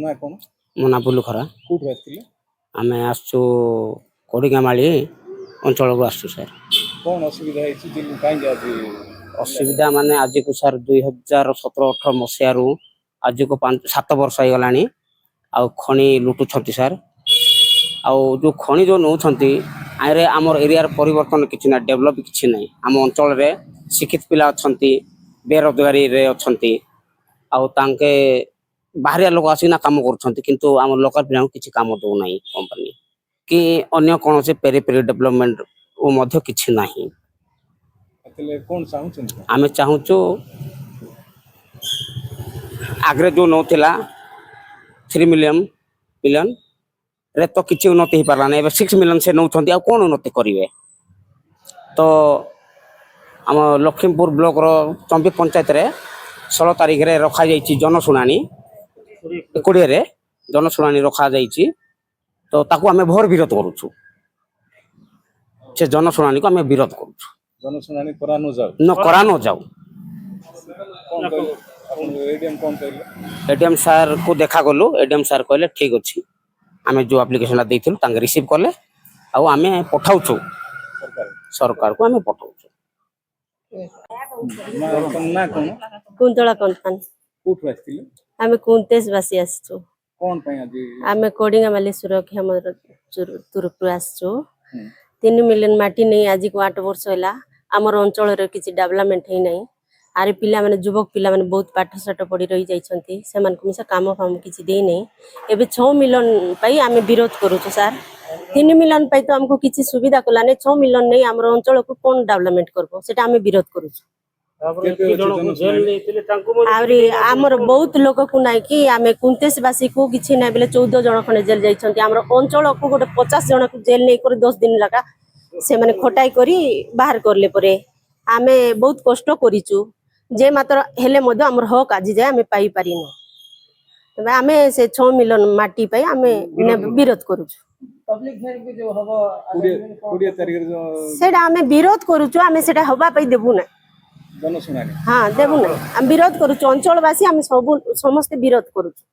ନା କଣ ମୋ ନାଁ ବୁଲୁ ଖରା। କୋଉଠୁ ଆସିଥିଲେ? ଆମେ ଆସୁଛୁ କୋଡ଼ିଗାମାଳି ଅଞ୍ଚଳକୁ ଆସୁଛୁ ସାର୍। କଣ ଅସୁବିଧା ହେଇଛି କାହିଁକି ଆଜି? ଅସୁବିଧା ମାନେ ଆଜିକୁ ସାର୍ 2017-18 ମସିହାରୁ ଆଜିକୁ 5-7 ବର୍ଷ ହେଇଗଲାଣି। ଆଉ ଖଣି ଲୁଟୁଛନ୍ତି ସାର୍। ଆଉ ଯେଉଁ ଖଣି ଯେଉଁ ନେଉଛନ୍ତି ଆରେ ଆମର ଏରିଆର ପରିବର୍ତ୍ତନ କିଛି ନାହିଁ, ଡେଭଲପ୍ କିଛି ନାହିଁ। ଆମ ଅଞ୍ଚଳରେ ଶିକ୍ଷିତ ପିଲା ଅଛନ୍ତି, ବେରୋଜଗାରୀରେ ଅଛନ୍ତି। ଆଉ ତାଙ୍କେ ବାହାରିଆ ଲୋକ ଆସିକିନା କାମ କରୁଛନ୍ତି, କିନ୍ତୁ ଆମ ଲୋକାଲ ପିଲାଙ୍କୁ କିଛି କାମ ଦେଉନାହିଁ କମ୍ପାନୀ, କି ଅନ୍ୟ କୌଣସି ପେରିଫେରି ଡେଭଲପମେଣ୍ଟ ମଧ୍ୟ କିଛି ନାହିଁ। କଣ ଚାହୁଁଛନ୍ତି? ଆମେ ଚାହୁଁଛୁ ଆଗରେ ଯେଉଁ ନେଉଥିଲା 3 ମିଲିୟନ ରେ ତ କିଛି ଉନ୍ନତି ହେଇପାରିଲାନି। ଏବେ 6 ମିଲିୟନ ସେ ନେଉଛନ୍ତି, ଆଉ କ'ଣ ଉନ୍ନତି କରିବେ? ତ ଆମ ଲକ୍ଷ୍ମୀପୁର ବ୍ଲକର ଚମ୍ପି ପଞ୍ଚାୟତରେ 16 ତାରିଖରେ ରଖାଯାଇଛି ଜନଶୁଣାଣି, 20ରେ ଜନଶୁଣାଣି ରଖାଯାଇଛି। ତ ତାକୁ ଆମେ ଭୋର ବିରୋଧ କରୁଛୁ। ସେ ଜନଶୁଣାଣିକୁ ଆମେ ବିରୋଧ କରୁଛୁ। ଜନଶୁଣାଣି କରା ନ ଯାଉ। ଏଡିଏମ୍ ସାର୍ କୁ ଦେଖା କଲୁ। ଏଡିଏମ୍ ସାର୍ କହିଲେ ଠିକ୍ ଅଛି, ଆମେ ଯେଉଁ ଆପ୍ଲିକେସନଟା ଦେଇଥିଲୁ ତାଙ୍କେ ରିସିଭ୍ କଲେ, ଆଉ ଆମେ ପଠାଉଛୁ ସରକାରକୁ ଆମେ ପଠାଉଛୁ। ନା କଣ କୁନ୍ତଳା କମ୍ପାନୀ କୋଉଠୁ ଆସିଥିଲେ? ଆମେ କୁନ୍ତେଶବାସୀ ଆସିଛୁ। କଣ ପାଇଁ ଆଜି? ଆମେ କୋଡ଼ିଗାମାଳି ସୁରକ୍ଷା ତରଫରୁ ଆସିଛୁ। 3 ମିଲିୟନ ମାଟି ନେଇ ଆଜିକୁ 8 ବର୍ଷ ହେଲା ଆମର ଅଞ୍ଚଳରେ କିଛି ଡେଭଲପମେଣ୍ଟ ହେଇନାହିଁ। ଆରେ ପିଲାମାନେ ଯୁବକ ପିଲାମାନେ ବହୁତ ପାଠଶାଠ ପଢ଼ି ରହିଯାଇଛନ୍ତି, ସେମାନଙ୍କୁ ମିଶା କାମ ଫାମ କିଛି ଦେଇନାହିଁ। ଏବେ 6 ମିଲିୟନ ପାଇଁ ଆମେ ବିରୋଧ କରୁଛୁ ସାର୍। 3 ମିଲିୟନ ପାଇଁ ତ ଆମକୁ କିଛି ସୁବିଧା କଲାନି, 6 ମିଲିୟନ ନେଇ ଆମର ଅଞ୍ଚଳକୁ କ'ଣ ଡେଭଲପମେଣ୍ଟ କରିବ, ସେଟା ଆମେ ବିରୋଧ କରୁଛୁ। ଆହୁରି ଆମର ବହୁତ ଲୋକକୁ ନାଇଁ କି ଆମେ କୁନ୍ତେଶବାସୀକୁ କିଛି ନାହିଁ ବୋଲେ 14 ଜଣ ଖଣ୍ଡେ ଜେଲ୍ ଯାଇଛନ୍ତି। ଆମର ଅଞ୍ଚଳକୁ ଗୋଟେ 50 ଜଣକୁ ଜେଲ୍ ନେଇକରି 10 ଦିନ ଲାଗା ସେମାନେ ଖଟାଇ କରି ବାହାର କରିଲେ ପରେ ଆମେ ବହୁତ କଷ୍ଟ କରିଛୁ। ଯେ ମାତ୍ର ହେଲେ ମଧ୍ୟ ଆମର ହକ୍ ଆଜି ଯାଏ ଆମେ ପାଇପାରିନୁ। ତେବେ ଆମେ ସେ 6 ମିଲିୟନ ମାଟି ପାଇଁ ଆମେ ବିରୋଧ କରୁଛୁ। ସେଇଟା ଆମେ ବିରୋଧ କରୁଛୁ, ଆମେ ସେଇଟା ହବା ପାଇଁ ଦେବୁ ନା। ହଁ ଦେବୁ ନା, ଆମେ ବିରୋଧ କରୁଛୁ। ଅଞ୍ଚଳବାସୀ ଆମେ ସମସ୍ତେ ବିରୋଧ କରୁଛୁ।